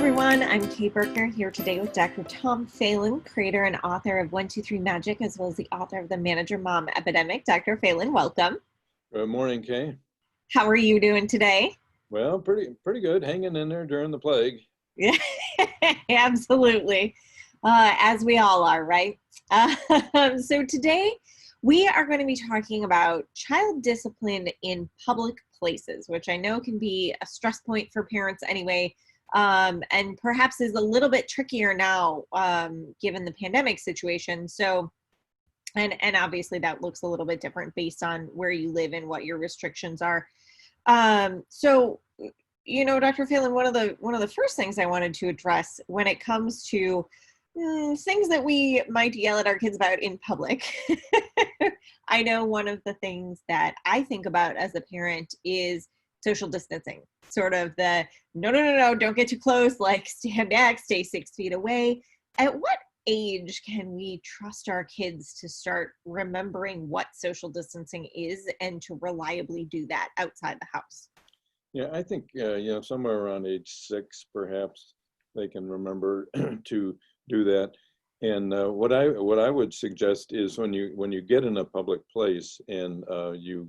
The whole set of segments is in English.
everyone, I'm Kay Berkner here today with Dr. Tom Phelan, creator and author of 123 Magic, as well as the author of The Manager Mom Epidemic. Dr. Phelan, welcome. Good morning, Kay. How are you doing today? Well, pretty good, hanging in there during the plague. Yeah, absolutely. As we all are, right? So today we are going to be talking about child discipline in public places, which I know can be a stress point for parents anyway, and perhaps is a little bit trickier now, given the pandemic situation. So, and obviously that looks a little bit different based on where you live and what your restrictions are. So, Dr. Phelan, one of the first things I wanted to address when it comes to things that we might yell at our kids about in public. I know one of the things that I think about as a parent is social distancing, sort of the no, don't get too close, like stand back, stay 6 feet away. At what age can we trust our kids to start remembering what social distancing is and to reliably do that outside the house? Yeah, I think somewhere around age 6, perhaps they can remember to do that. And what I would suggest is when you get in a public place and you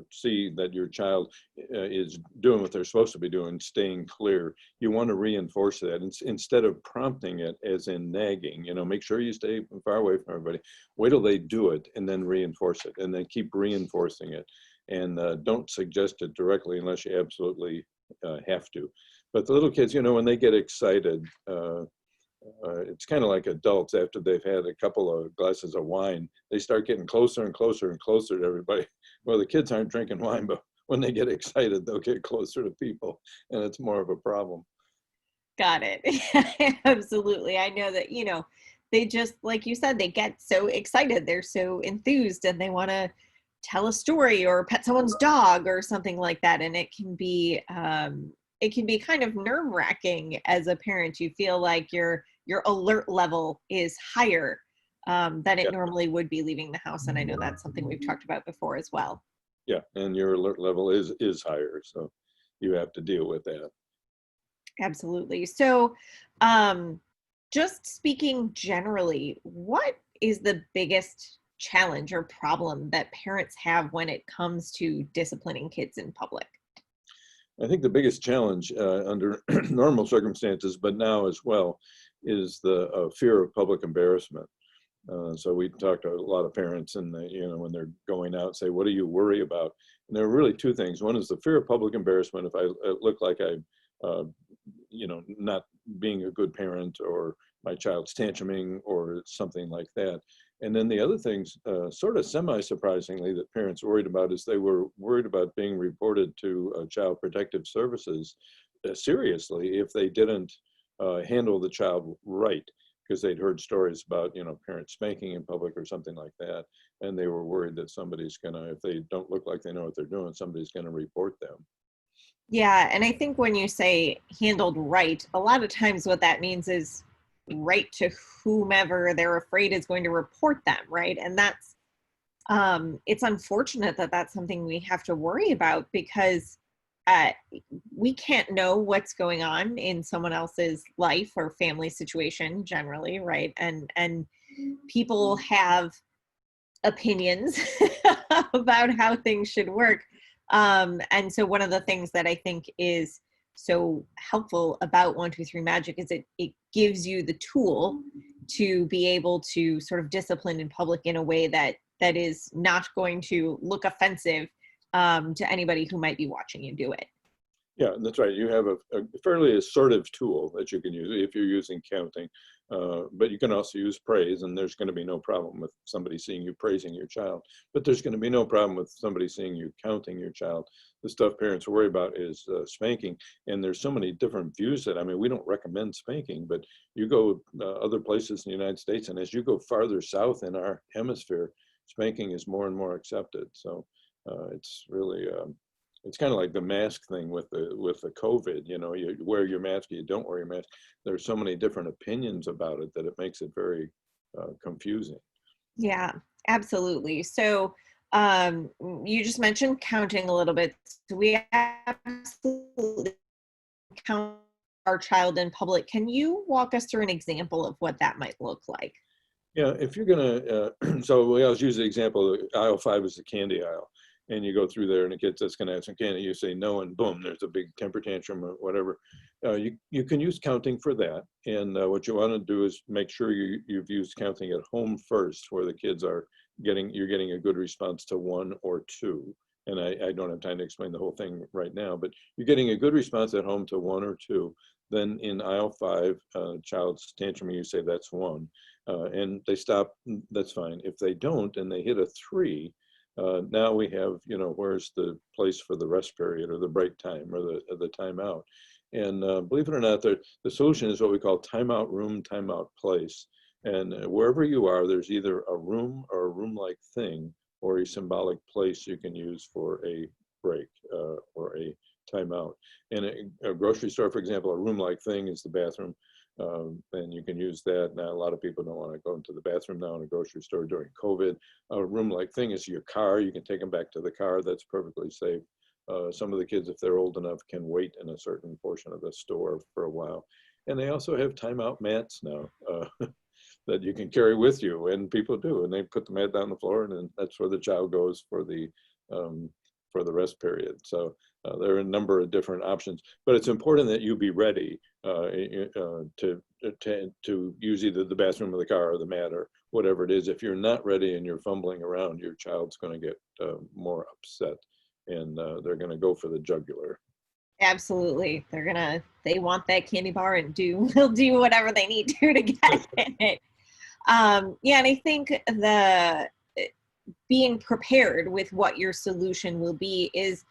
see that your child is doing what they're supposed to be doing, staying clear, you want to reinforce that instead of prompting it, as in nagging. Make sure you stay far away from everybody. Wait till they do it and then reinforce it, and then keep reinforcing it. And don't suggest it directly unless you absolutely have to. But the little kids, when they get excited, it's kind of like adults after they've had a couple of glasses of wine. They start getting closer and closer and closer to everybody. Well, the kids aren't drinking wine, but when they get excited, they'll get closer to people, and it's more of a problem. Got it. Absolutely. I know that, they just, like you said, they get so excited. They're so enthused and they want to tell a story or pet someone's dog or something like that. And it can be kind of nerve-wracking as a parent. You feel like your alert level is higher than it normally would be leaving the house. And I know that's something we've talked about before as well. Yeah, and your alert level is higher, so you have to deal with that. Absolutely. So just speaking generally, what is the biggest challenge or problem that parents have when it comes to disciplining kids in public? I think the biggest challenge under normal circumstances, but now as well, is the fear of public embarrassment. So we talk to a lot of parents, and when they're going out, say, "What do you worry about?" And there are really two things. One is the fear of public embarrassment. If I look like I'm, not being a good parent, or my child's tantruming, or something like that. And then the other things, sort of semi-surprisingly, that parents worried about is they were worried about being reported to Child Protective Services seriously if they didn't handle the child right, because they'd heard stories about, parents spanking in public or something like that. And they were worried that somebody's if they don't look like they know what they're doing, somebody's gonna report them. Yeah, and I think when you say handled right, a lot of times what that means is right to whomever they're afraid is going to report them, right? And that's it's unfortunate that that's something we have to worry about, because uh, we can't know what's going on in someone else's life or family situation generally, right? And people have opinions about how things should work. And so one of the things that I think is so helpful about 123 Magic is it gives you the tool to be able to sort of discipline in public in a way that is not going to look offensive to anybody who might be watching you do it. Yeah, that's right. You have a fairly assertive tool that you can use if you're using counting, but you can also use praise, and there's going to be no problem with somebody seeing you praising your child, but there's going to be no problem with somebody seeing you counting your child. The stuff parents worry about is spanking, and there's so many different views that, we don't recommend spanking, but you go other places in the United States, and as you go farther south in our hemisphere, spanking is more and more accepted. So it's really it's kind of like the mask thing with the COVID. You wear your mask, you don't wear your mask. There's so many different opinions about it that it makes it very confusing. Yeah, absolutely. So you just mentioned counting a little bit. So we absolutely count our child in public. Can you walk us through an example of what that might look like? Yeah, if you're gonna, so we always use the example, aisle 5 is the candy aisle. And you go through there and a kid that's gonna have some candy, you say no, and boom, there's a big temper tantrum or whatever. You can use counting for that. And what you wanna do is make sure you've used counting at home first, where the kids are you're getting a good response to 1 or 2. And I don't have time to explain the whole thing right now, but you're getting a good response at home to 1 or 2. Then in aisle 5, child's tantrum, you say that's 1. And they stop, that's fine. If they don't and they hit a 3, now we have, where's the place for the rest period or the break time or the timeout? And believe it or not, the solution is what we call timeout room, timeout place. And wherever you are, there's either a room or a room-like thing or a symbolic place you can use for a break or a timeout. In a grocery store, for example, a room-like thing is the bathroom. And you can use that. Now, a lot of people don't want to go into the bathroom now in a grocery store during COVID. A room-like thing is your car. You can take them back to the car. That's perfectly safe. Some of the kids, if they're old enough, can wait in a certain portion of the store for a while. And they also have timeout mats now that you can carry with you, and people do. And they put the mat down on the floor, and then that's where the child goes for the rest period. So there are a number of different options, but it's important that you be ready to use either the bathroom or the car or the mat or whatever it is. If you're not ready and you're fumbling around, your child's going to get more upset, and they're going to go for the jugular. Absolutely. They want that candy bar and will do whatever they need to get it. Yeah, and I think being prepared with what your solution will be is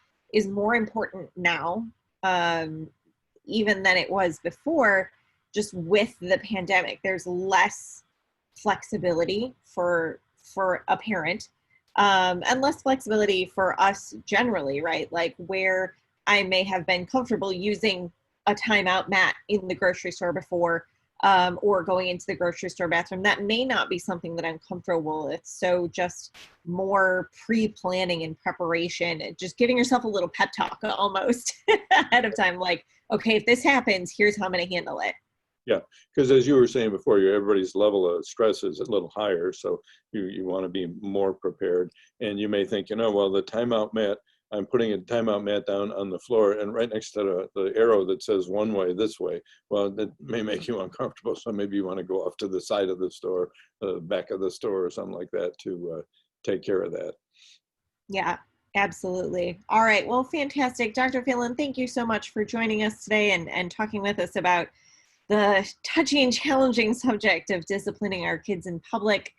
more important now, even than it was before. Just with the pandemic, there's less flexibility for a parent, and less flexibility for us generally, right? Like where I may have been comfortable using a timeout mat in the grocery store before, or going into the grocery store bathroom, that may not be something that I'm comfortable with. So just more pre-planning and preparation, and just giving yourself a little pep talk almost ahead of time. Like, okay, if this happens, here's how I'm going to handle it. Yeah, because as you were saying before, everybody's level of stress is a little higher. So you want to be more prepared. And you may think, well, the timeout mat, I'm putting a timeout mat down on the floor and right next to the arrow that says one way, this way. Well, that may make you uncomfortable. So maybe you want to go off to the side of the store, the back of the store or something like that to take care of that. Yeah, absolutely. All right. Well, fantastic. Dr. Phelan, thank you so much for joining us today and talking with us about the touchy and challenging subject of disciplining our kids in public.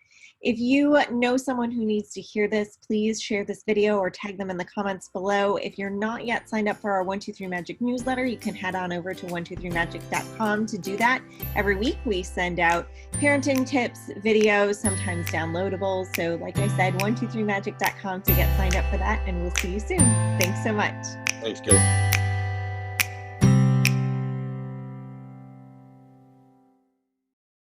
If you know someone who needs to hear this, please share this video or tag them in the comments below. If you're not yet signed up for our 123 Magic newsletter, you can head on over to 123magic.com to do that. Every week we send out parenting tips, videos, sometimes downloadables. So like I said, 123magic.com to get signed up for that, and we'll see you soon. Thanks so much. Thanks, Kate.